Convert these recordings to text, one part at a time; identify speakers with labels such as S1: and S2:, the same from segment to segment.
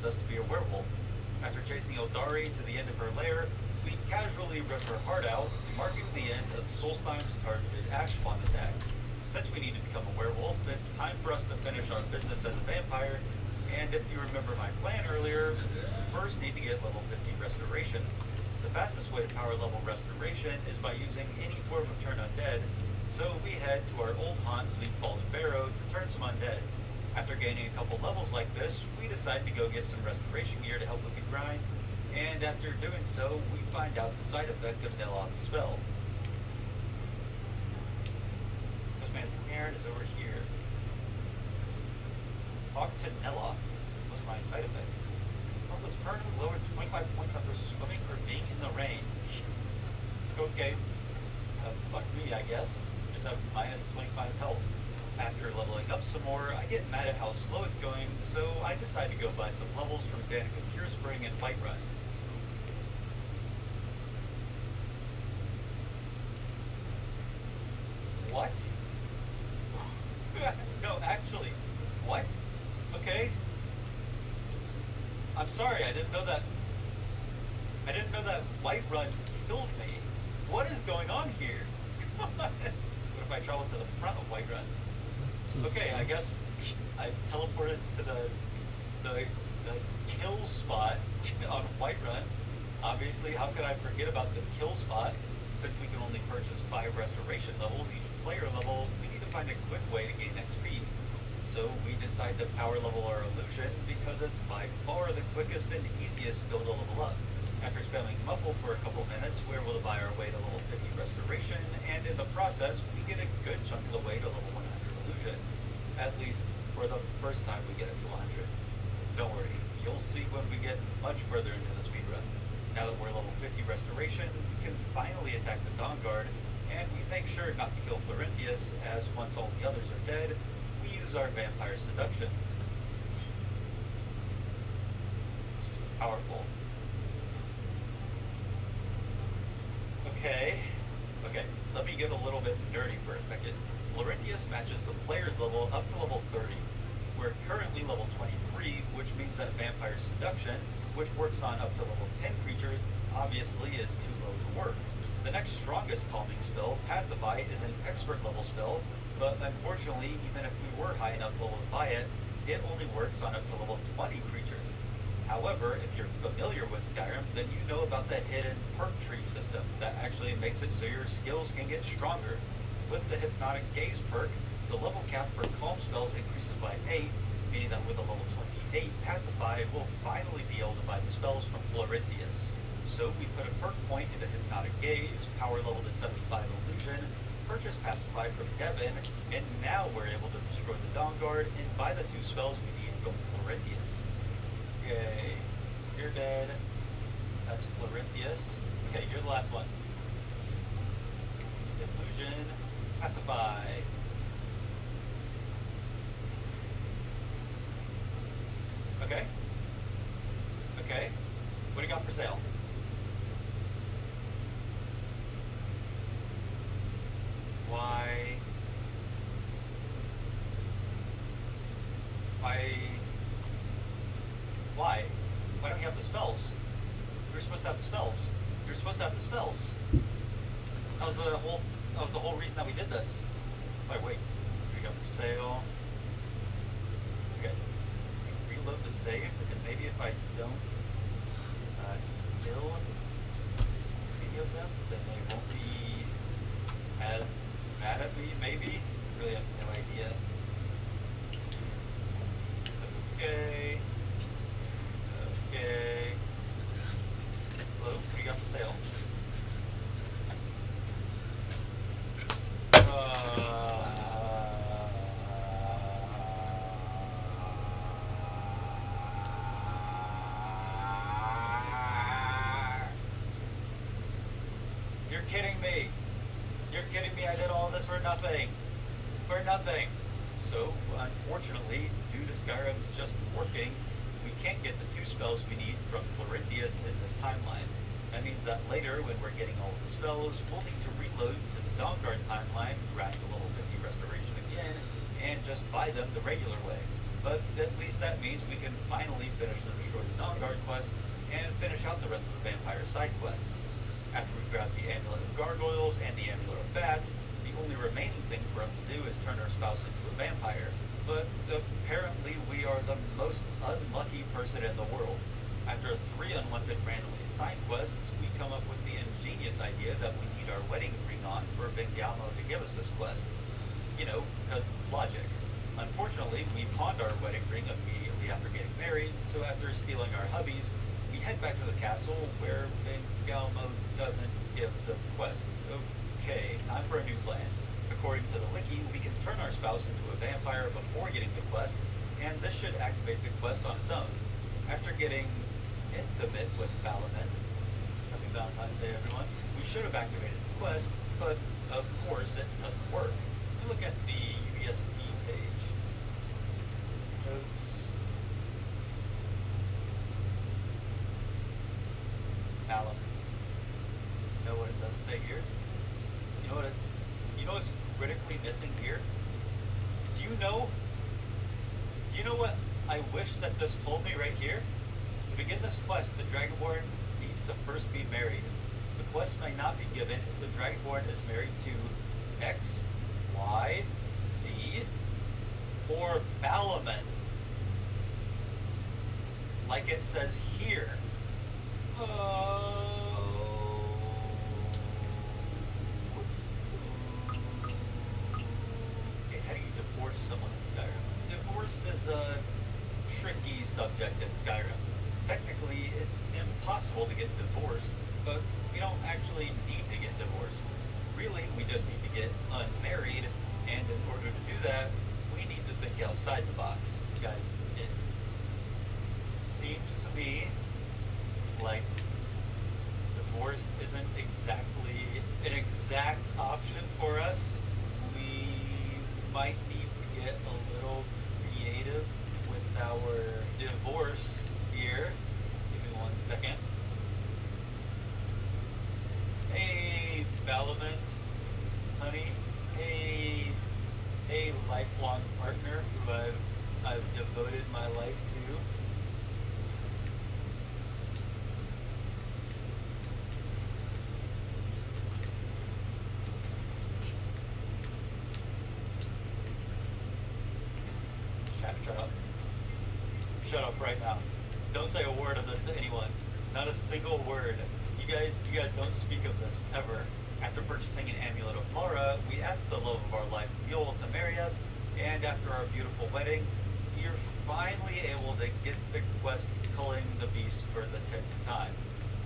S1: discovers us to be a werewolf. After chasing Eldari to the end of her lair, we casually rip her heart out, marking the end of Solstime's targeted ash spawn attacks. Since we need to become a werewolf, it's time for us to finish our business as a vampire, and if you remember my plan earlier, we first need to get level 50 restoration. The fastest way to power level restoration is by using any form of turn undead, so we head to our old haunt, Bleak Falls Barrow, to turn some undead. After gaining a couple levels like this, we decide to go get some restoration gear to help with the grind, and after doing so, we find out the side effect of Neloth's spell. This man's Aaron is over here. Talk to Neloth. Those are my side effects. This permanently lowered 25 points after swimming or being in the rain. Okay. Fuck me, I guess. Just have minus 25 health. After leveling up some more, I get mad at how slow it's going, so I decide to go buy some levels from Danica Pure Spring and Whiterun. What? No, actually, what? Okay. I'm sorry, I didn't know that Whiterun killed me. What is going on here? What if I travel to the front of Whiterun? Okay, I guess I teleported to the kill spot on Whiterun. Obviously, how could I forget about the kill spot? Since we can only purchase 5 restoration levels each player level, we need to find a quick way to gain XP. So we decide to power level our illusion because it's by far the quickest and easiest skill to level up. After spamming Muffle for a couple minutes, we're able to buy our way to level 50 restoration, and in the process, we get a good chunk of the way to level 100 illusion. At least for the first time we get it to 100. Don't worry, you'll see when we get much further into the speedrun. Now that we're level 50 restoration, we can finally attack the Dawn Guard, and we make sure not to kill Florentius, as once all the others are dead, we use our vampire seduction. It's too powerful. Okay, let me get a little bit nerdy for a second. Florentius matches the player's level up to level 30. We're currently level 23, which means that vampire seduction, which works on up to level 10 creatures, obviously is too low to work. The next strongest calming spell, Pacify, is an expert level spell, but unfortunately, even if we were high enough level to buy it, it only works on up to level 20 creatures. However, if you're familiar with Skyrim, then you know about the hidden perk tree system that actually makes it so your skills can get stronger. With the Hypnotic Gaze perk, the level cap for calm spells increases by 8, meaning that with a level 28 Pacify, we'll finally be able to buy the spells from Florentius. So we put a perk point into Hypnotic Gaze, power level to 75 illusion, purchase Pacify from Devin, and now we're able to destroy the Dawn Guard and buy the 2 spells we need from Florentius. Okay, you're dead. That's Florentius. Okay, you're the last one. Illusion, Pacify. Okay. Okay. What do you got for sale? Why? Why don't you have the spells? You're supposed to have the spells. You're supposed to have the spells. That was the whole reason that we did this. Wait, what do you got for sale? Okay. Reload the save, and maybe if I don't kill any of them, then they won't be as mad at me, maybe? Really have no idea. Okay. Hello, what do you got for sale? You're kidding me. You're kidding me. I did all this for nothing. For nothing. So, unfortunately, due to Skyrim just working, we can't get the 2 spells we need from Florentius in this timeline. That means that later, when we're getting all of the spells, we'll need to reload to the Dawn Guard timeline, grind to level 50 restoration again, and just buy them the regular way. But at least that means we can finally finish the Destroy quest, and finish out the rest of the vampire side quests. After we grab the Amulet of Gargoyles and the Amulet of Bats, the only remaining thing for us to do is turn our spouse into a vampire. But apparently we are the most unlucky person in the world. After 3 unwanted randomly assigned quests, we come up with the ingenious idea that we need our wedding ring on for Bengalmo to give us this quest. You know, because logic. Unfortunately, we pawned our wedding ring immediately after getting married, so after stealing our hubbies, we head back to the castle where Bengalmo doesn't give the quest. Okay, time for a new plan. According to the wiki, we can turn our spouse into a vampire before getting the quest, and this should activate the quest on its own. After getting intimate with Balaman, happy Valentine's Day everyone, we should have activated the quest, but of course it doesn't work. We look at the UESP page. Notes. Alan. You know what it doesn't say here? You know what's critically missing here? Do you know what I wish that this told me right here? To begin this quest, the Dragonborn needs to first be married. The quest may not be given if the Dragonborn is married to X, Y, Z, or Balaman. Like it says here. How do you divorce someone in Skyrim? Divorce is a tricky subject in Skyrim. Technically, it's impossible to get divorced, but we don't actually need to get divorced. Really, we just need to get unmarried, and in order to do that, we need to think outside the box. Guys, it seems to me like divorce isn't exactly an exact option for us. We might need to get a little creative with our divorce here. Just give me 1 second. Hey, Balaman, honey. Hey, lifelong partner who I've devoted my life to. Shut up. Shut up right now. Don't say a word of this to anyone. Not a single word. You guys don't speak of this ever. After purchasing an amulet of Mara, we asked the love of our life, Mule, to marry us, and after our beautiful wedding, we are finally able to get the quest culling the beast for the 10th time.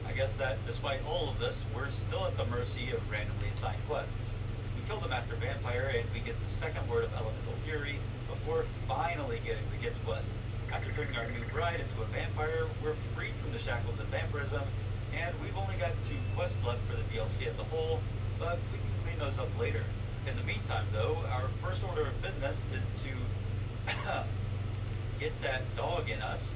S1: I guess that despite all of this, we're still at the mercy of randomly assigned quests. We kill the master vampire and we get the second word of elemental fury before finally getting the gift quest. After turning our new bride into a vampire, we're freed from the shackles of vampirism, and we've only got 2 quests left for the DLC as a whole, but we can clean those up later. In the meantime though, our first order of business is to get that dog in us,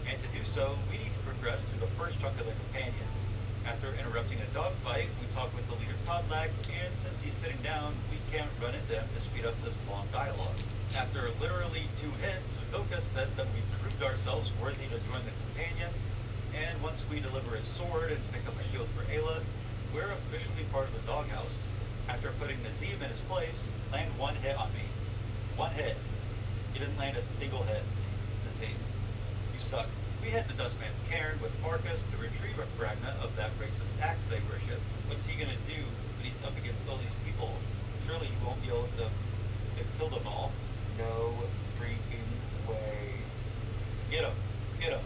S1: and to do so, we need to progress through the first chunk of the companions. After interrupting a dogfight, we talk with the leader Podlag, and since he's sitting down, we can't run into him to speed up this long dialogue. After literally 2 hits, Vokas says that we've proved ourselves worthy to join the companions, and once we deliver his sword and pick up a shield for Ayla, we're officially part of the doghouse. After putting Nazim in his place, land 1 hit on me. 1 hit. You didn't land a single hit, Nazim. You suck. We head to Dustman's Cairn with Farkas to retrieve a fragment of that racist axe they worship. What's he gonna do when he's up against all these people? Surely he won't be able to kill them all. No freaking way. Get him. Get him.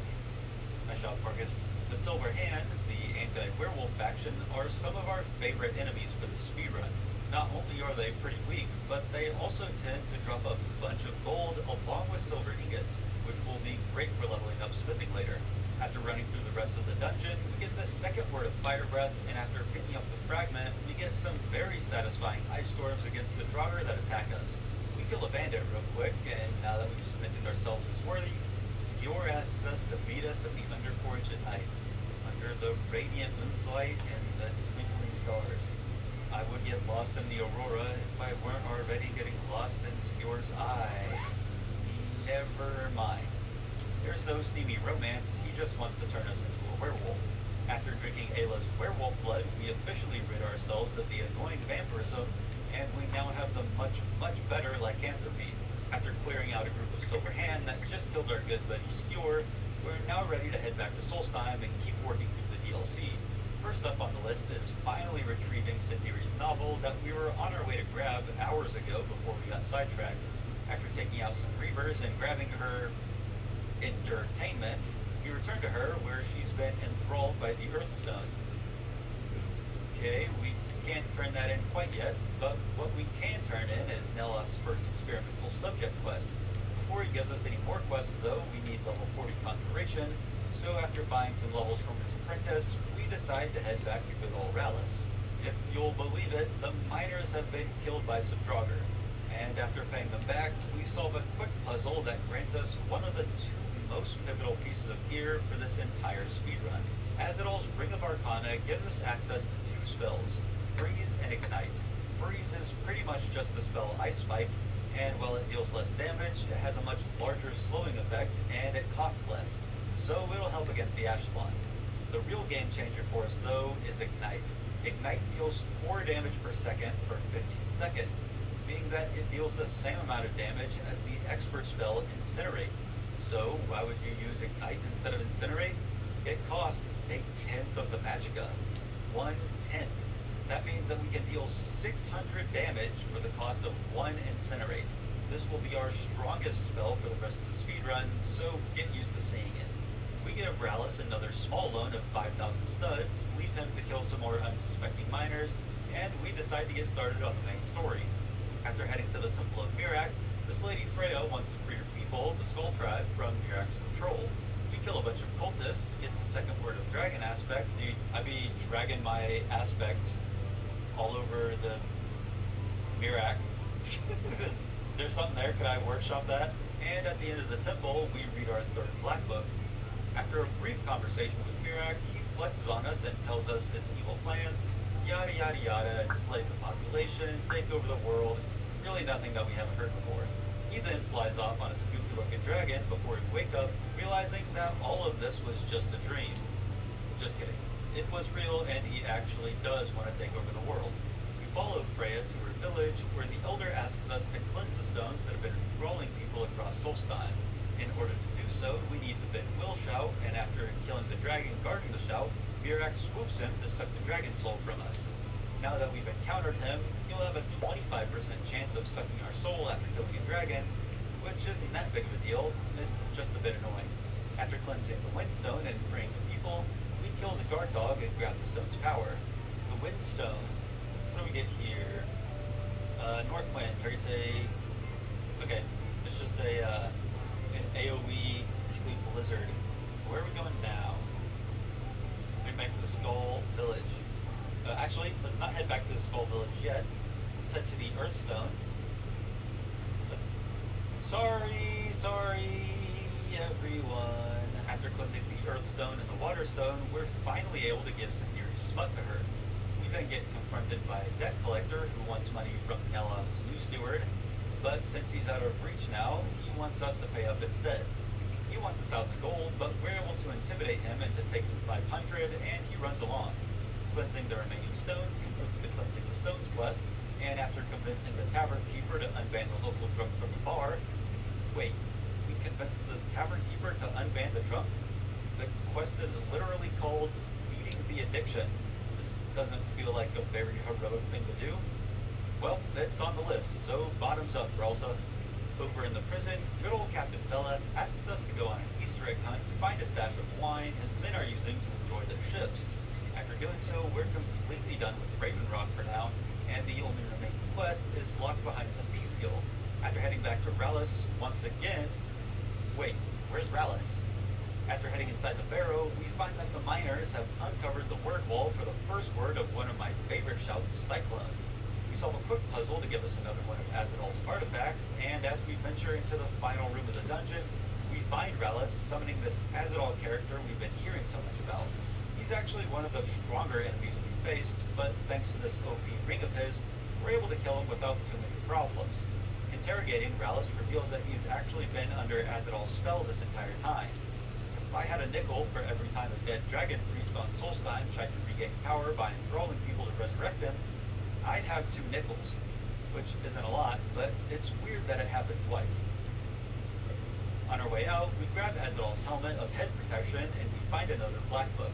S1: Nice job, Farkas. The Silver Hand, the anti-werewolf faction, are some of our favorite enemies for the speedrun. Not only are they pretty weak, but they also tend to drop a bunch of gold along with silver ingots, which will be great for leveling up smithing later. After running through the rest of the dungeon, we get the second word of fire breath, and after picking up the fragment, we get some very satisfying ice storms against the Draugr that attack us. We kill a bandit real quick, and now that we've cemented ourselves as worthy, Skjor asks us to meet us at the Underforge at night, under the radiant moon's light and the twinkling stars. I would get lost in the aurora if I weren't already getting lost in Skjor's eye. Never mind. There's no steamy romance, he just wants to turn us into a werewolf. After drinking Ayla's werewolf blood, we officially rid ourselves of the annoying vampirism, and we now have the much, much better lycanthropy. After clearing out a group of Silver Hand that just killed our good buddy Skewer, we're now ready to head back to Solstheim and keep working through the DLC. First up on the list is finally retrieving Sindiri's novel that we were on our way to grab hours ago before we got sidetracked. After taking out some Reavers and grabbing her entertainment, we return to her where she's been enthralled by the Earthstone. Okay, we can't turn that in quite yet, but what we can turn in is Nella's first experimental subject quest. Before he gives us any more quests though, we need level 40 Conjuration, so after buying some levels from his apprentice, we decide to head back to good old Rallis. If you'll believe it, the miners have been killed by some Draugr, and after paying them back, we solve a quick puzzle that grants us one of the two most pivotal pieces of gear for this entire speedrun. Azadol's Ring of Arcana gives us access to two spells, Freeze and Ignite. Freeze is pretty much just the spell Ice Spike, and while it deals less damage, it has a much larger slowing effect, and it costs less, so it'll help against the Ash Spawn. The real game changer for us though is Ignite. Ignite deals 4 damage per second for 15 seconds, meaning that it deals the same amount of damage as the expert spell Incinerate. So why would you use Ignite instead of Incinerate? It costs 1/10 of the magicka. 1/10. That means that we can deal 600 damage for the cost of 1 Incinerate. This will be our strongest spell for the rest of the speedrun, so get used to seeing it. We give Rallis another small loan of 5,000 studs, leave him to kill some more unsuspecting miners, and we decide to get started on the main story. After heading to the Temple of Miraak, this Lady Freya wants to free her people, the Skull Tribe, from Miraak's control. We kill a bunch of cultists, get the second word of dragon aspect. I be dragging my aspect all over the Miraak. There's something there, could I workshop that? And at the end of the temple, we read our third black book. After a brief conversation with Miraak, he flexes on us and tells us his evil plans, yada yada yada, enslave the population, take over the world, really nothing that we haven't heard before. He then flies off on his goofy looking dragon before we wake up, realizing that all of this was just a dream. Just kidding. It was real and he actually does want to take over the world. We follow Freya to her village where the elder asks us to cleanse the stones that have been enthralling people across Solstheim. In order to do so, we need the Ben Will shout, and after killing the dragon guarding the shout, Miraak swoops him to suck the dragon soul from us. Now that we've encountered him, he'll have a 25% chance of sucking our soul after killing a dragon, which isn't that big of a deal, it's just a bit annoying. After cleansing the Windstone and freeing the people, we kill the guard dog and grab the stone's power. The Windstone, what do we get here? Northwind, Terry. Okay, it's just an AoE exclude blizzard. Where are we going now? Head back to the Skull Village. Actually, let's not head back to the Skull Village yet. Let's head to the Earthstone. Sorry, everyone. After cleansing the Earthstone and the Waterstone, we're finally able to give Sindiri smut to her. We then get confronted by a debt collector who wants money from Nella's new steward, but since he's out of reach now, he wants us to pay up instead. He wants 1,000 gold, but we're able to intimidate him into taking 500, and he runs along. Cleansing the remaining stones completes the Cleansing the Stones quest, and after convincing the tavern keeper to unban the local drunk from the bar, wait, we convinced the tavern keeper to unban the drunk? The quest is literally called Feeding the Addiction. This doesn't feel like a very heroic thing to do. Well, it's on the list, so bottoms up, Ralsa. Over in the prison, good old Captain Bella asks us to go on an Easter egg hunt to find a stash of wine his men are using to enjoy their shifts. After doing so, we're completely done with Raven Rock for now, and the only remaining quest is locked behind the Thieves Guild. After heading back to Rallis once again, wait, where's Rallis? After heading inside the barrow, we find that the miners have uncovered the word wall for the first word of one of my favorite shouts, Cyclone. We solve a quick puzzle to give us another one of Azadol's artifacts, and as we venture into the final room of the dungeon, we find Rallis summoning this Azadol character we've been hearing so much about. He's actually one of the stronger enemies we faced, but thanks to this OP ring of his, we're able to kill him without too many problems. Interrogating Rallis reveals that he's actually been under Azadol's spell this entire time. If I had a nickel for every time a dead dragon priest on Solstein tried to regain power by enthralling people to resurrect him, I'd have 2 nickels, which isn't a lot, but it's weird that it happened twice. On our way out, we grab Azadol's helmet of head protection and we find another black book.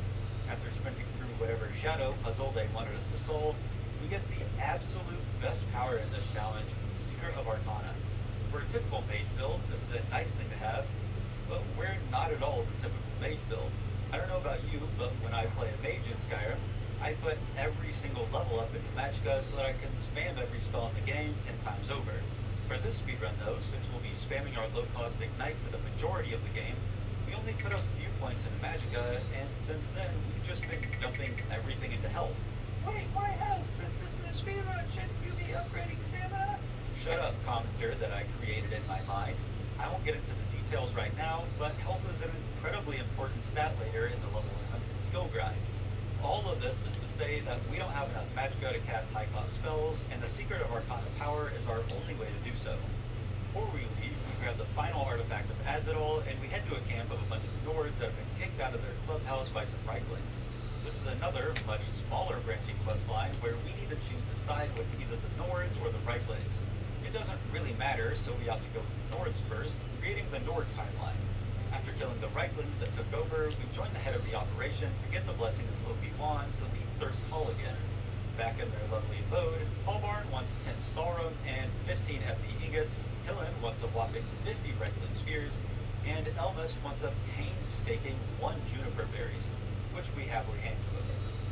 S1: After sprinting through whatever shadow puzzle they wanted us to solve, we get the absolute best power in this challenge, Secret of Arcana. For a typical mage build, this is a nice thing to have, but we're not at all the typical mage build. I don't know about you, but when I play a mage in Skyrim, I put every single level up into Magicka so that I can spam every spell in the game 10 times over. For this speedrun though, since we'll be spamming our low-cost Ignite for the majority of the game, we only put a few points into Magicka, and since then, we've just been dumping everything into health. Wait, why health? Since this is a speedrun, shouldn't you be upgrading stamina? Shut up, commenter that I created in my mind. I won't get into the details right now, but health is an incredibly important stat later in the level 100 skill grind. All of this is to say that we don't have enough Magicka to cast high-cost spells, and the Secret of Arcana power is our only way to do so. Before we leave, we grab the final artifact of Azadol, and we head to a camp of a bunch of Nords that have been kicked out of their clubhouse by some Reiklings. This is another, much smaller branching quest line where we need to choose to side with either the Nords or the Reiklings. It doesn't really matter, so we opt to go with the Nords first, creating the Nord timeline. After killing the Reiklings that took over, we join the head of the operation to get the blessing of Obi-Wan to lead Thirst Hall again. Back in their lovely abode, Halbarn wants 10 Stalrum and 15 FP ingots, Hillen wants a whopping 50 Reikling spears, and Elmas wants a painstaking 1 juniper berries, which we happily hand to him.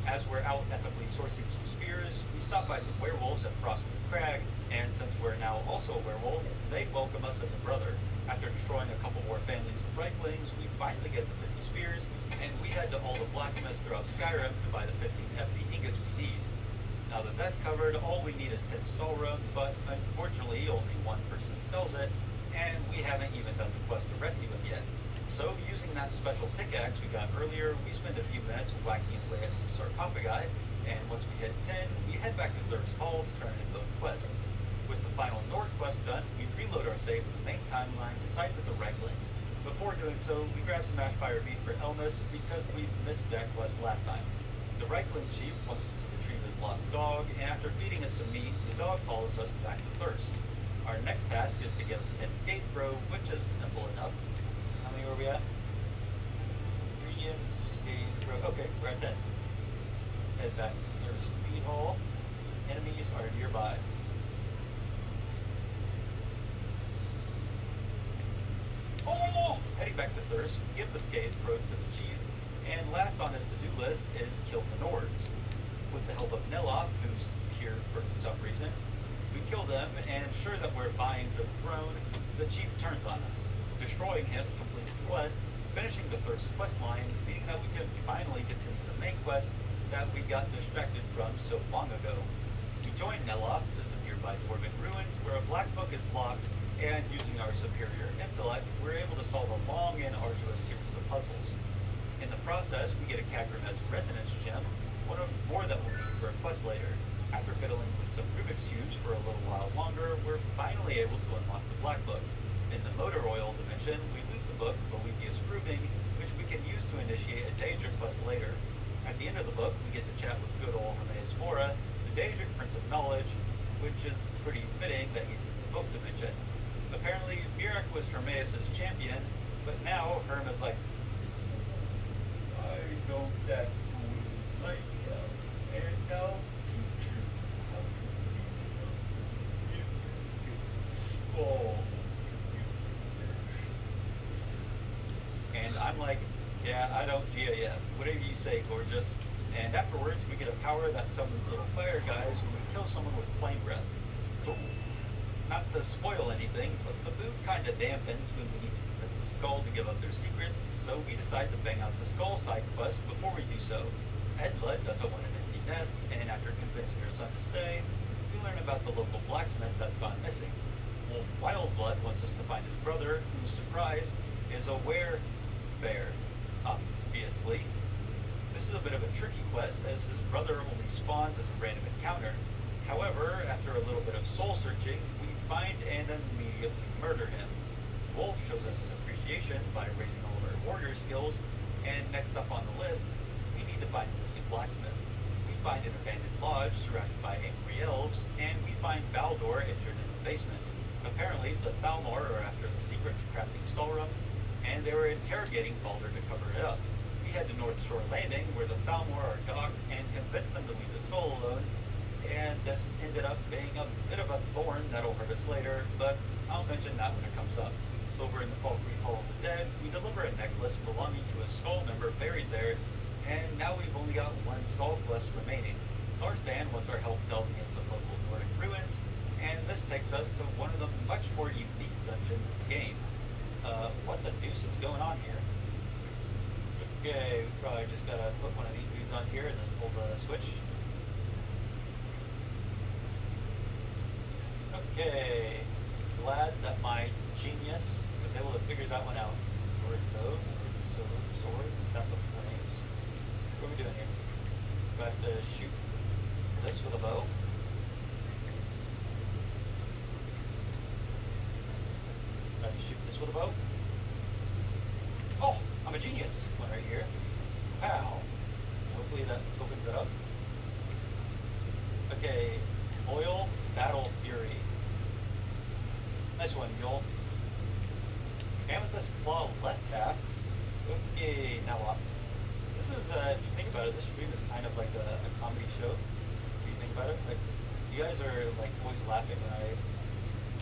S1: As we're out ethically sourcing some spears, we stop by some werewolves at Frostmoon Crag, and since we're now also a werewolf, they welcome us as a brother. After destroying a couple more families of Reiklings, we finally get the 50 spears, and we head to all the blacksmiths throughout Skyrim to buy the 15 FP ingots we need. Now that that's covered, all we need is 10 Stalrum, but unfortunately only one person sells it, and we haven't even done the quest to rescue him yet. So using that special pickaxe we got earlier, we spend a few minutes whacking away at some sarcophagi, and once we hit 10, we head back to Thirst Hall to turn in both quests. With the final Nord quest done, we reload our save with the main timeline to side with the Reiklings. Before doing so, we grab some Ashfire meat for Elmas because we missed that quest last time. The Reikling chief wants us to retrieve his lost dog, and after feeding it some meat, the dog follows us back to Thirst. Our next task is to get 10 Scathebro, which is simple enough. How many are we at? Ingredients, Scathebro. Okay, we're at 10. Head back near the Speed Hall. Enemies are nearby. Oh! Heading back to Thirst, we give the Scathebro to the chief, and last on his to-do list is kill the Nords. With the help of Neloth, who's here for some reason, we kill them, and sure that we're vying for the throne, the chief turns on us. Destroying him completes the quest, finishing the Thirst quest line, meaning that we can finally continue the main quest that we got distracted from so long ago. We join Neloth to some nearby dwarven ruins where a black book is locked, and using our superior intellect, we're able to solve a long and arduous series of puzzles. In the process, we get a Kagramez Resonance Gem, one of 4 that we'll need for a quest later. After fiddling with some Rubik's Cubes for a little while longer, we're finally able to unlock the Black Book. In the Motor Oil dimension, we loot the book, Boethius Proving, which we can use to initiate a Daedric quest later. At the end of the book, we get to chat with good old Hermaeus Mora, the Daedric Prince of Knowledge, which is pretty fitting that he's in the book dimension. Apparently, Mirak was Hermaeus' champion, but now Herm is like, I know that you will like him, and now teach you how to be if you get all And I'm like, yeah, I don't GAF. Whatever you say, gorgeous. And afterwards, we get a power that summons little fire guys when we kill someone with flame breath. Cool. Not to spoil anything, but the mood kind of dampens when we need to convince the Skull to give up their secrets, so we decide to bang out the Skull side quest before we do so. Edlud doesn't want an empty nest, and after convincing her son to stay, we learn about the local blacksmith that's gone missing. Wolf Wildblood wants us to find his brother, who, surprise, is a bear, obviously. This is a bit of a tricky quest, as his brother only spawns as a random encounter. However, after a little bit of soul searching, we find and immediately murder him. Wolf shows us his appreciation by raising all of our warrior skills, and next up on the list, we need to find a missing blacksmith. We find an abandoned lodge surrounded by angry elves, and we find Baldor injured in the basement. Apparently, the Thalmor are after the secret to crafting Stalrum, and they were interrogating Baldur to cover it up. We head to North Shore Landing, where the Thalmor are docked, and convince them to leave the skull alone, and this ended up being a bit of a thorn that'll hurt us later, but I'll mention that when it comes up. Over in the Falkreath Hall of the Dead, we deliver a necklace belonging to a skull member buried there, and now we've only got one skull quest remaining. Tarstan wants our help delving in some local Nordic ruins, and this takes us to one of the much more unique dungeons in the game. What the deuce is going on here? Okay, we probably just gotta put one of these dudes on here and then pull the switch. Okay, glad that my genius was able to figure that one out. Sword, bow, sword, staff of flames. What are we doing here? Do I have to shoot this with a bow? Do I have to shoot this with a bow? Oh, I'm a genius. One right here. Wow. Hopefully that opens it up. Okay, oil, battle, fury. Nice one, Mule. Amethyst claw left half. Okay, now what? This is, if you think about it, this stream is kind of like a comedy show. If you think about it, like you guys are like always laughing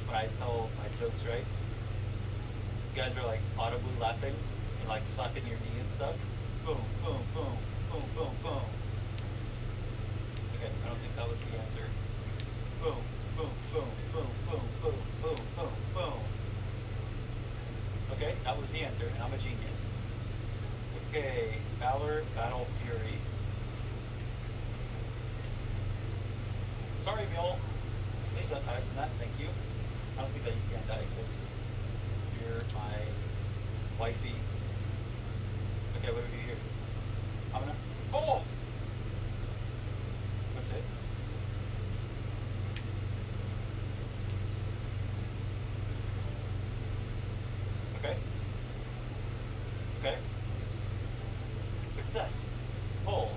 S1: when I tell my jokes, right? You guys are like audibly laughing and like slapping your knee and stuff. Boom, boom, boom, boom, boom, boom. Okay, I don't think that was the answer. Boom, boom, boom, boom, boom, boom, boom, boom, boom. Okay, that was the answer, and I'm a genius. Okay, Valor, Battle, Fury. Sorry, Mule. Please don't die from that, thank you. I don't think that you can die because you're my wifey. Okay, what do we do here? I'm gonna. Oh! What's it? Okay. Okay. Success. Pull.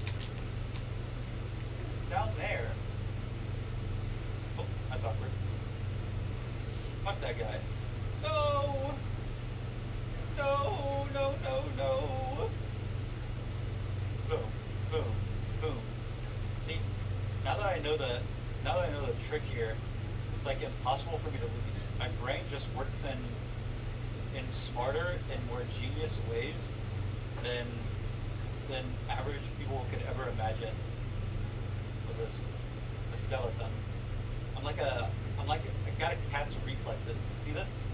S1: It's down there. Oh, that's awkward. Fuck that guy. No! No, no, no, no. Boom, boom, boom. See, now that I know the trick here, it's like impossible for me to lose. My brain just works in smarter and more genius ways than average people could ever imagine. What's this? A skeleton. I got a cat's reflexes. See this?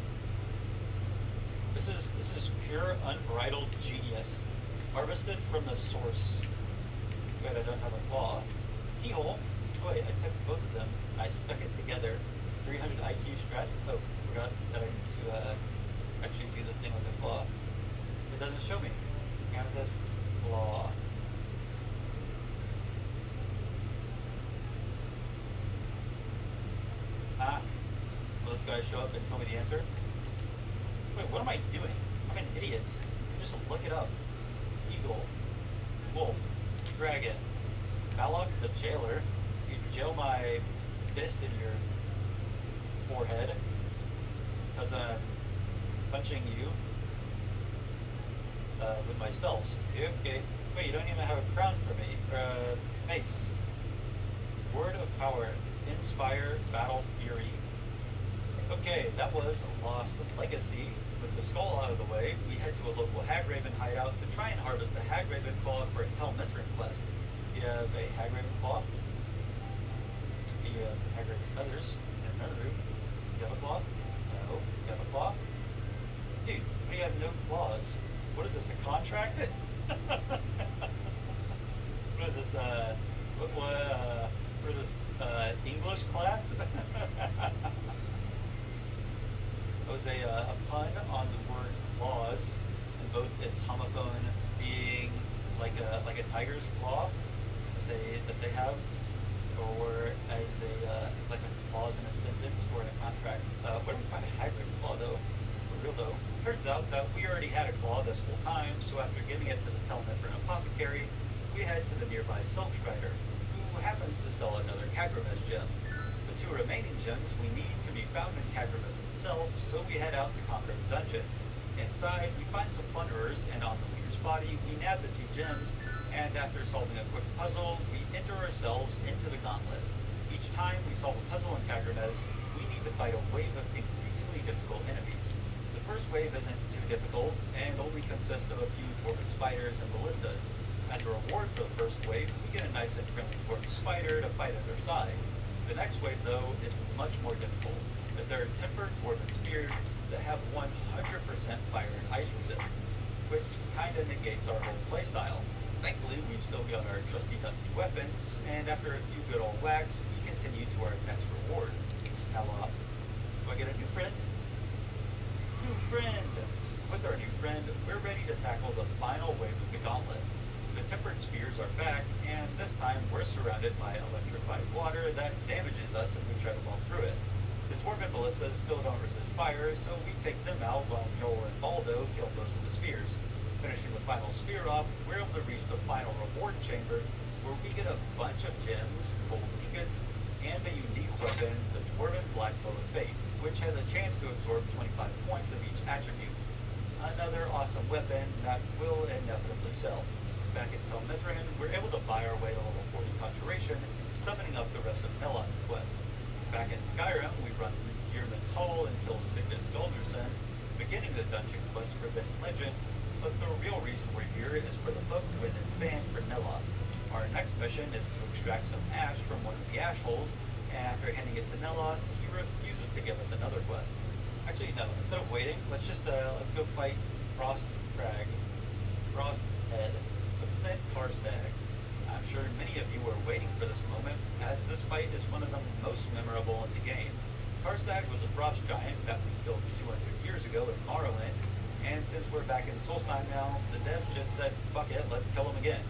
S1: This is pure unbridled genius, harvested from the source. Wait, I don't have a claw. Keyhole. Oh, wait, I took both of them. I stuck it together. 300 IQ strats. Oh, forgot that I need to actually do the thing with the claw. It doesn't show me. Amethyst claw. Ah. Will this guy show up and tell me the answer? Wait, what am I doing? I'm an idiot. Just look it up. Eagle. Wolf. Dragon. Malok the jailer. You jail my fist in your forehead because I'm punching you with my spells. Okay. Wait, you don't even have a crown for me. Mace. Word of power. Inspire. Battle. Fury. Okay, that was Lost Legacy. With the skull out of the way, we head to a local Hagraven hideout to try and harvest a Hagraven claw for a Tel Mithrin quest. You have a Hagraven claw. You have Hagraven feathers and another room. You have a claw? No. You have a claw? Dude, we have no claws. What is this, a contract? What is this, what is this, English class? It was a pun on the word claws, and both its homophone being like a tiger's claw that they have, or as like a clause in a sentence or in a contract. What do we find a hybrid claw though? For real though. Turns out that we already had a claw this whole time, so after giving it to the Telmithran apothecary, we head to the nearby Silk Strider, who happens to sell another Kagramez gem. The two remaining gems we need can be found in Kagramez itself, so we head out to conquer the dungeon. Inside, we find some plunderers, and on the leader's body, we nab the two gems, and after solving a quick puzzle, we enter ourselves into the gauntlet. Each time we solve a puzzle in Kagramez, we need to fight a wave of increasingly difficult enemies. The first wave isn't too difficult, and only consists of a few dwarven spiders and ballistas. As a reward for the first wave, we get a nice and friendly dwarven spider to fight at their side. The next wave, though, is much more difficult, as there are tempered dwarven spears that have 100% fire and ice resist, which kinda negates our whole playstyle. Thankfully, we've still got our trusty dusty weapons, and after a few good old whacks, we continue to our next reward. Now, do I get a new friend? New friend! With our new friend, we're ready to tackle the final wave of the gauntlet. The tempered spears are back, and this time we're surrounded by electrified water that damages us if we try to walk through it. The dwarven ballistas still don't resist fire, so we take them out while Mjolnir and Baldo kill most of the spears. Finishing the final spear off, we're able to reach the final reward chamber, where we get a bunch of gems, gold ingots, and the unique weapon, the Dwarven Black Bow of Fate, which has a chance to absorb 25 points of each attribute. Another awesome weapon that will inevitably sell. Back in Telmithran, we're able to buy our way to level 40 Conjuration, summoning up the rest of Melon's quest. Back in Skyrim, we run Gearman's Hall and kill Cygnus Golderson, beginning the dungeon quest for Forbidden Legend, but the real reason we're here is for the book Wind and Sand for Nella. Our next mission is to extract some ash from one of the ash holes, and after handing it to Nella, he refuses to give us another quest. Actually, no, instead of waiting, let's go fight Frosthead. What's his name? Karstag. I'm sure many of you are waiting for this moment, as this fight is one of the most memorable in the game. Karstag was a frost giant that we killed 200 years ago in Morrowind, and since we're back in Solstheim now, the devs just said, fuck it, let's kill him again.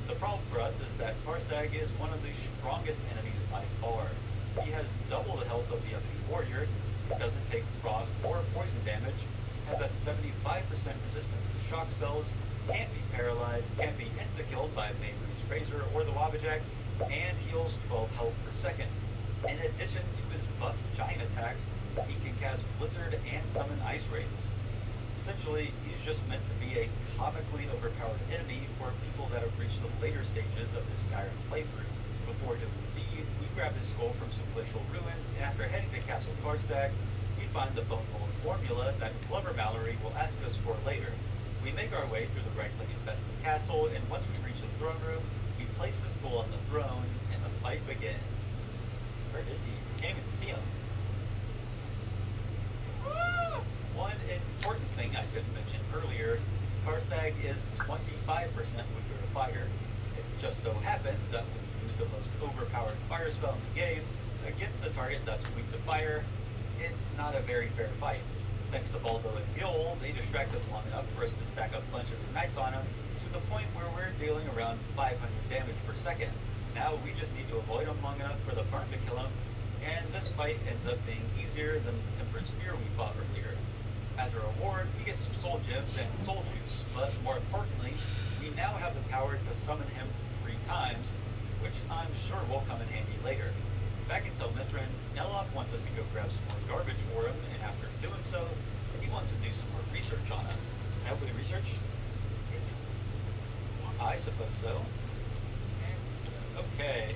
S1: The problem for us is that Karstag is one of the strongest enemies by far. He has double the health of the Ebony Warrior, doesn't take frost or poison damage, has a 75% resistance to shock spells, can't be paralyzed, can't be insta-killed by Mayru's Razor or the Wabbajack, and heals 12 health per second. In addition to his buffed giant attacks, he can cast Blizzard and summon Ice Wraiths. Essentially, he's just meant to be a comically overpowered enemy for people that have reached the later stages of the Skyrim playthrough. Before doing the deed, we grab his skull from some glacial ruins, and after heading to Castle Karstag, we find the bone mold formula that Glover Mallory will ask us for later. We make our way through the brightly infested castle, and once we reach the throne room, we place the skull on the throne, and the fight begins. Where is he? We can't even see him. One important thing I couldn't mention earlier, Karstag is 25% weaker to fire. It just so happens that when you use the most overpowered fire spell in the game against a target that's weak to fire, it's not a very fair fight. Thanks to Baldo and Mjol, they distracted him long enough for us to stack up a bunch of ignites on him, to the point where we're dealing around 500 damage per second. Now we just need to avoid him long enough for the burn to kill him, and this fight ends up being easier than the tempered spear we fought earlier. As a reward, we get some soul gems and soul juice, but more importantly, we now have the power to summon him 3 times, which I'm sure will come in handy later. Back in Telmithran, Nelloc wants us to go grab some more garbage for him, and after doing so, he wants to do some more research on us. Can I help with the research? I suppose so. Okay.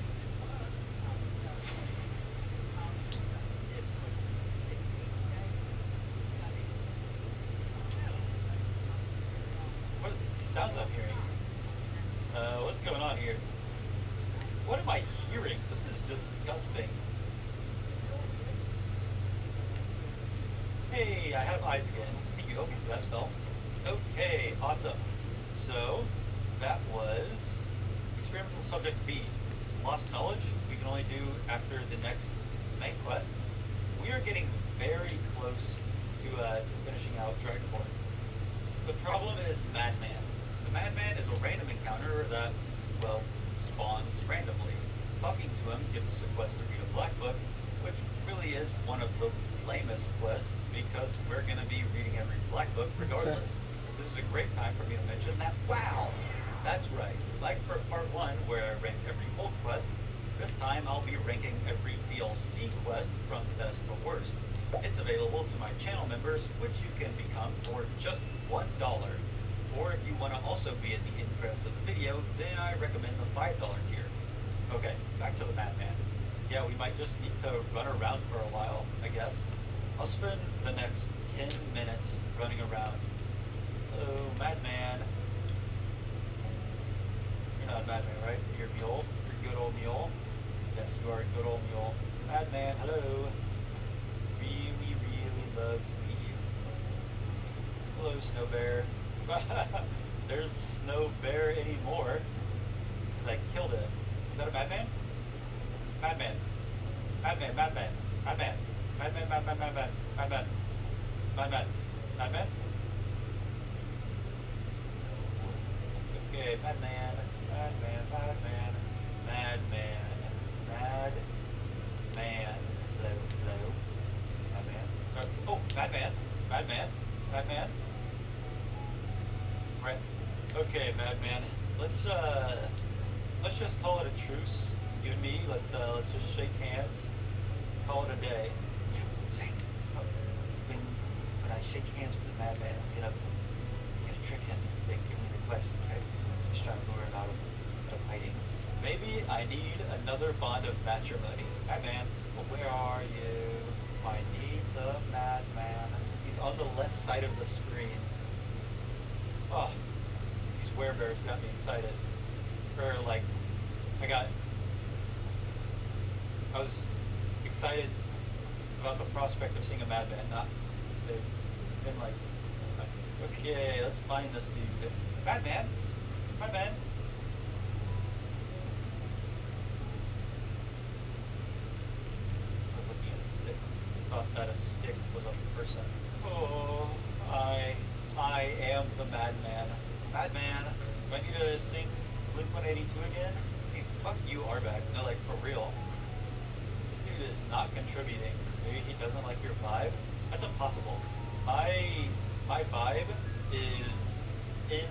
S1: What is the sounds I'm hearing? What's going on here? What am I hearing? This is disgusting. Hey, I have eyes again. Thank you, Obi, for that spell. Okay, awesome. So, that was experimental subject B. Lost knowledge, we can only do after the next main quest. We are getting very close to finishing out Dragonborn. The problem is Madman. The Madman is a random encounter that, well, spawns randomly. Talking to him, gives us a quest to read a black book, which really is one of the lamest quests because we're going to be reading every black book regardless. Okay. This is a great time for me to mention that, wow, that's right. Like for part 1 where I ranked every hold quest, this time I'll be ranking every DLC quest from best to worst. It's available to my channel members, which you can become for just $1. Or if you want to also be at the end credits of the video, then I recommend the $5 tier. Okay, back to the Madman. Yeah, we might just need to run around for a while, I guess. I'll spend the next 10 minutes running around. Hello, Madman. You're not a Madman, right? You're a mule? You're a good old mule? Yes, you are a good old mule. Madman, hello. Really, really love to meet you. Hello, Snow Bear. There's Snow Bear anymore. Because I killed it. Is that a Madman? Madman. Madman, Madman. Madman. Madman, Madman, Madman. Madman. Madman. Madman. Okay, Madman. Madman, Madman. Madman. Madman. Hello, hello. Madman. Oh, Madman. Madman. Madman. Right. Okay, Madman. Let's just call it a truce. You and me. Let's just shake hands. Call it a day. Say, when I shake hands with the Madman, I'm gonna trick him to give me the quest. Okay? Just trying to lure him out of hiding. Maybe I need another bond of matrimony. Madman, well, where are you? I need the Madman. He's on the left side of the screen. Oh, these werebears got me excited. Or like, I was excited about the prospect of seeing a Madman. Not, they've been like, okay, let's find this dude. Madman, Madman. I was looking at a stick. Thought that a stick was a person. Oh, I am the Madman. Madman, do I need to sing Blink 182 again? Hey, fuck you, Arbeck. No, like, for real. This dude is not contributing. Maybe he doesn't like your vibe? That's impossible. My vibe is in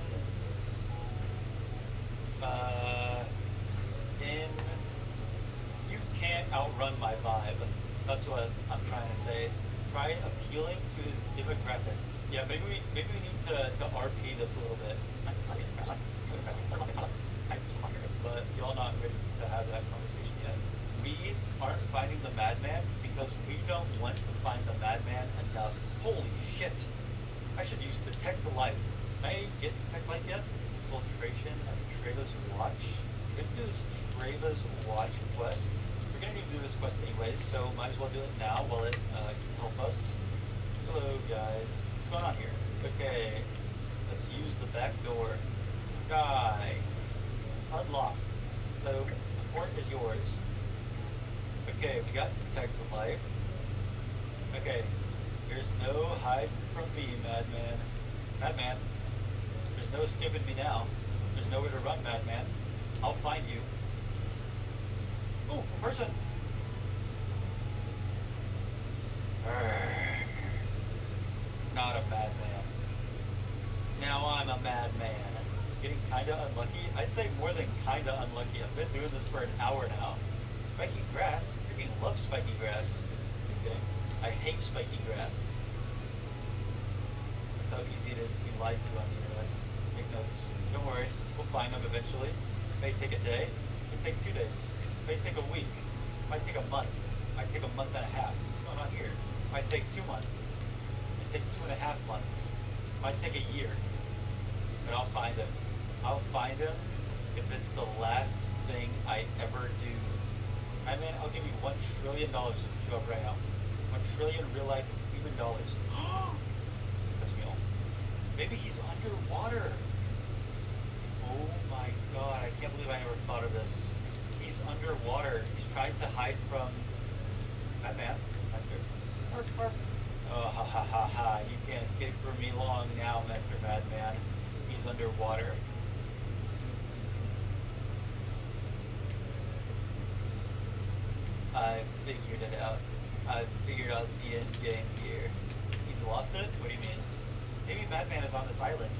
S1: you can't outrun my vibe. That's what I'm trying to say. Try appealing to his demographic. Yeah, maybe we need to RP this a little bit. But y'all not ready to have that conversation yet. We aren't finding the Madman because we don't want to find the Madman enough. Holy shit! I should use Detect the Light. Can I get Detect Light yet? Filtration of Treva's Watch. Let's do this Treva's Watch quest. We're gonna need to do this quest anyways, so might as well do it now while it can help us. Hello guys. What's going on here? Okay. Let's use the back door. Guy. Unlock. So the fort is yours. Okay, we got Detect the Life. Okay. There's no hide from me, Madman. Madman. There's no escaping me now. There's nowhere to run, Madman. I'll find you. Ooh, a person! Not a madman. Now I'm a madman. Getting kinda unlucky? I'd say more than kinda unlucky. I've been doing this for an hour now. Spiky grass? Freaking love spiky grass. Just kidding. I hate spiky grass. That's how easy it is to be lied to on the internet. Take notes. Don't worry, we'll find them eventually. It may take a day. It may take 2 days. It may take a week. It might take a month. It might take a month and a half. What's going on here? It might take 2 months. It might take 2.5 months. It might take a year. But I'll find him. I'll find him if it's the last thing I ever do. I mean, I'll give you $1 trillion if you show up right now. 1 trillion real life human dollars. That's me all. Maybe he's underwater. Oh my god, I can't believe I never thought of this. He's underwater. He's trying to hide from Batman. Oh, ha ha ha ha. You can't escape from me long now, Mr. Madman. He's underwater. I figured it out. I figured out the end game here. He's lost it? What do you mean? Maybe Madman is on this island.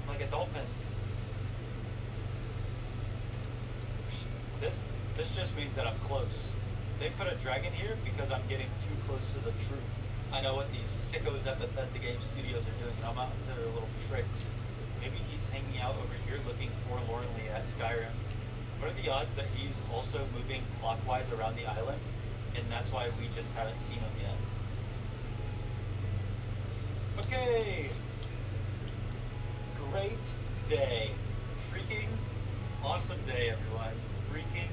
S1: Like a dolphin. This just means that I'm close. They put a dragon here because I'm getting too close to the truth. I know what these sickos at Bethesda Game Studios are doing, and I'm out to their little tricks. Maybe he's hanging out over here looking forlornly at Skyrim. What are the odds that he's also moving clockwise around the island, and that's why we just haven't seen him yet? Okay! Great day. Freaking awesome day, everyone. Freaking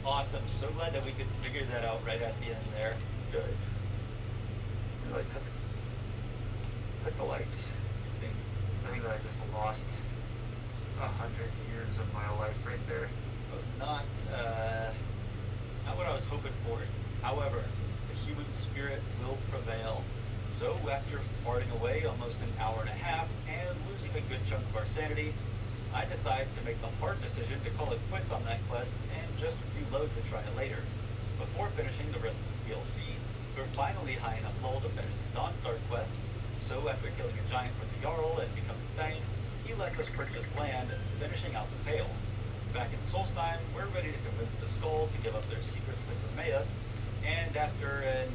S1: awesome. So glad that we could figure that out right at the end there. Guys, really took the lights. I think that I just lost 100 years of my life right there. It was not what I was hoping for. However, the human spirit will prevail. So after farting away almost an hour and a half and losing a good chunk of our sanity, I decided to make the hard decision to call it quits on that quest and just reload to try it later. Before finishing the rest of the DLC, we're finally high enough level to finish the Dawnstar quests, so after killing a giant for the Jarl and becoming Thane, he lets us purchase land, finishing out the Pale. Back in Solstheim, we're ready to convince the Skull to give up their secrets to Vermeus, and after an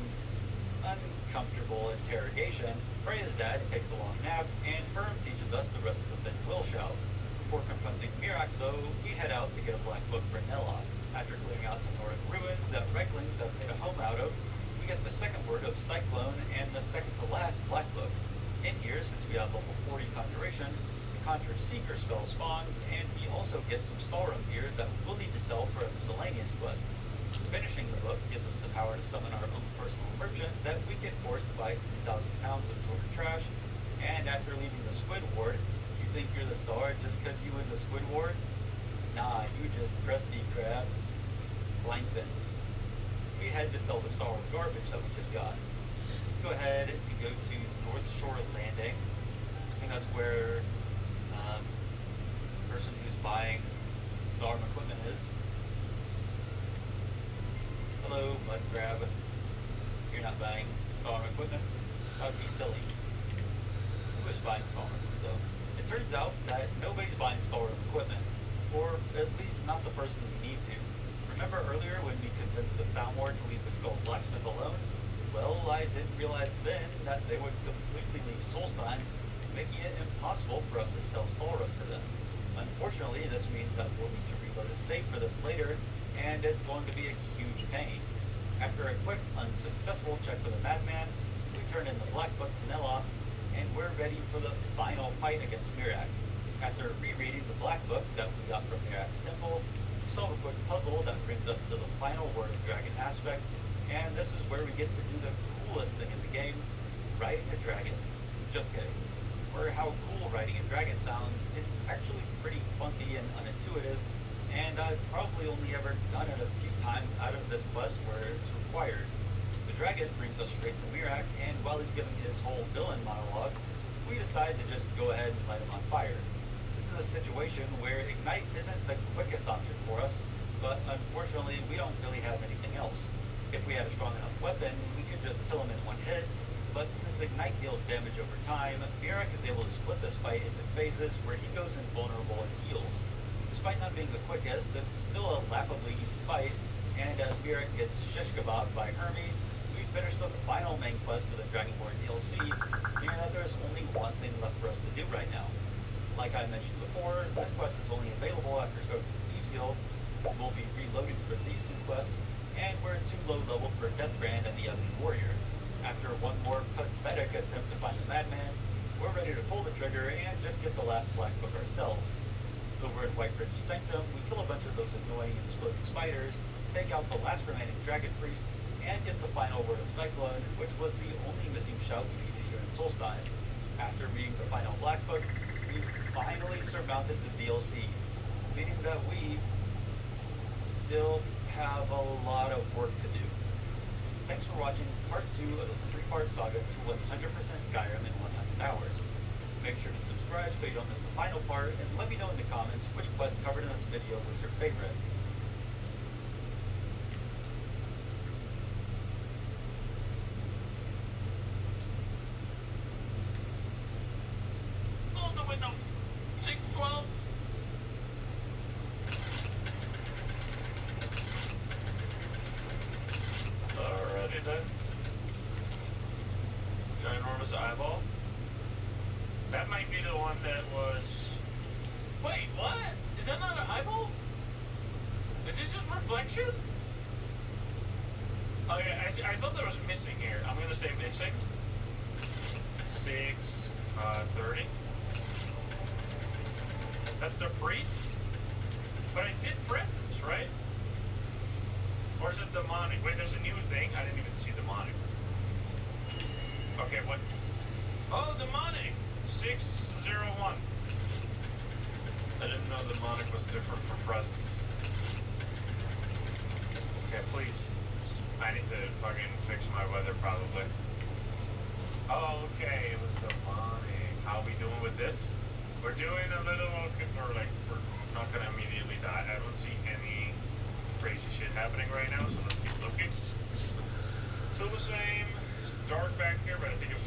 S1: uncomfortable interrogation, Freya's dad takes a long nap, and Herm teaches us the rest of the Thin Will Shout. Before confronting Mirak, though, we head out to get a black book for Nella. After clearing out some Nordic ruins that Reglings have made a home out of, we get the second word of Cyclone and the second to last black book. In here, since we have level 40 Conjuration, the Conjure Seeker spell spawns, and we also get some Stahlroom gear that we'll need to sell for a miscellaneous quest. Finishing the book gives us the power to summon our own personal merchant that we can force to buy 3,000 pounds of tortured trash, and after leaving the Squid Ward, you think you're the star just because you win the Squid Ward? Nah, you just crusty crab. Plankton. We had to sell the Star Wars garbage that we just got. Let's go ahead and go to North Shore Landing. I think that's where the person who's buying Star Wars equipment is. Hello, mud crab. You're not buying Star Wars equipment? That would be silly. Who is buying Star Wars equipment, though? It turns out that nobody's buying Star Wars equipment. Or at least not the person we need to. Remember earlier when we convinced the Thalmor to leave the Skull Blacksmith alone? Well, I didn't realize then that they would completely leave Solstheim, making it impossible for us to sell Stahlroom to them. Unfortunately, this means that we'll need to reload a save for this later, and it's going to be a huge pain. After a quick, unsuccessful check for the Madman, we turn in the Black Book to Nella, and we're ready for the final fight against Mirak. After rereading the Black Book that we got from Mirak's temple, we solve a quick puzzle that brings us to the final Word of Dragon aspect, and this is where we get to do the coolest thing in the game, riding a dragon. Just kidding. For how cool riding a dragon sounds, it's actually pretty clunky and unintuitive, and I've probably only ever done it a few times out of this quest where it's required. The dragon brings us straight to Mirak, and while he's giving his whole villain monologue, we decide to just go ahead and light him on fire. This is a situation where Ignite isn't the quickest option for us, but unfortunately we don't really have anything else. If we had a strong enough weapon, we could just kill him in one hit, but since Ignite deals damage over time, Mirak is able to split this fight into phases where he goes invulnerable and heals. Despite not being the quickest, it's still a laughably easy fight, and as Mirak gets shish kebabbed by Hermie, we finish the final main quest for the Dragonborn DLC, meaning that there's only one thing left for us to do right now. Like I mentioned before, this quest is only available after Stroke of Thieves Guild. We'll be reloading for these two quests, and we're too low level for Deathbrand and the Ebony Warrior. After one more pathetic attempt to find the Madman, we're ready to pull the trigger and just get the last Black Book ourselves. Over in Whiteridge Sanctum, we kill a bunch of those annoying exploding spiders, take out the last remaining Dragon Priest, and get the final word of Cyclone, which was the only missing shout we needed here in Solstheim. After reading the final Black Book, we finally surmounted the DLC, meaning that we still have a lot of work to do. Thanks for watching part 2 of the 3-part saga to 100% Skyrim in 100 hours. Make sure to subscribe so you don't miss the final part, and let me know in the comments which quest covered in this video was your favorite.
S2: one that was... Wait, what? Is that not an eyeball? Is this just reflection? Oh yeah, I thought that was missing here. I'm gonna say missing. 630. That's the priest? But I did presence, right? Or is it demonic? Wait, there's a new thing? I didn't even see demonic. Okay, what? Oh, demonic! 601. I didn't know demonic was different from presence. Okay, please. I need to fucking fix my weather, probably. Oh, okay, it was demonic. How are we doing with this? We're doing a little, or like, we're not gonna immediately die. I don't see any crazy shit happening right now, so let's keep looking. Still the same. It's dark back here, but I think it's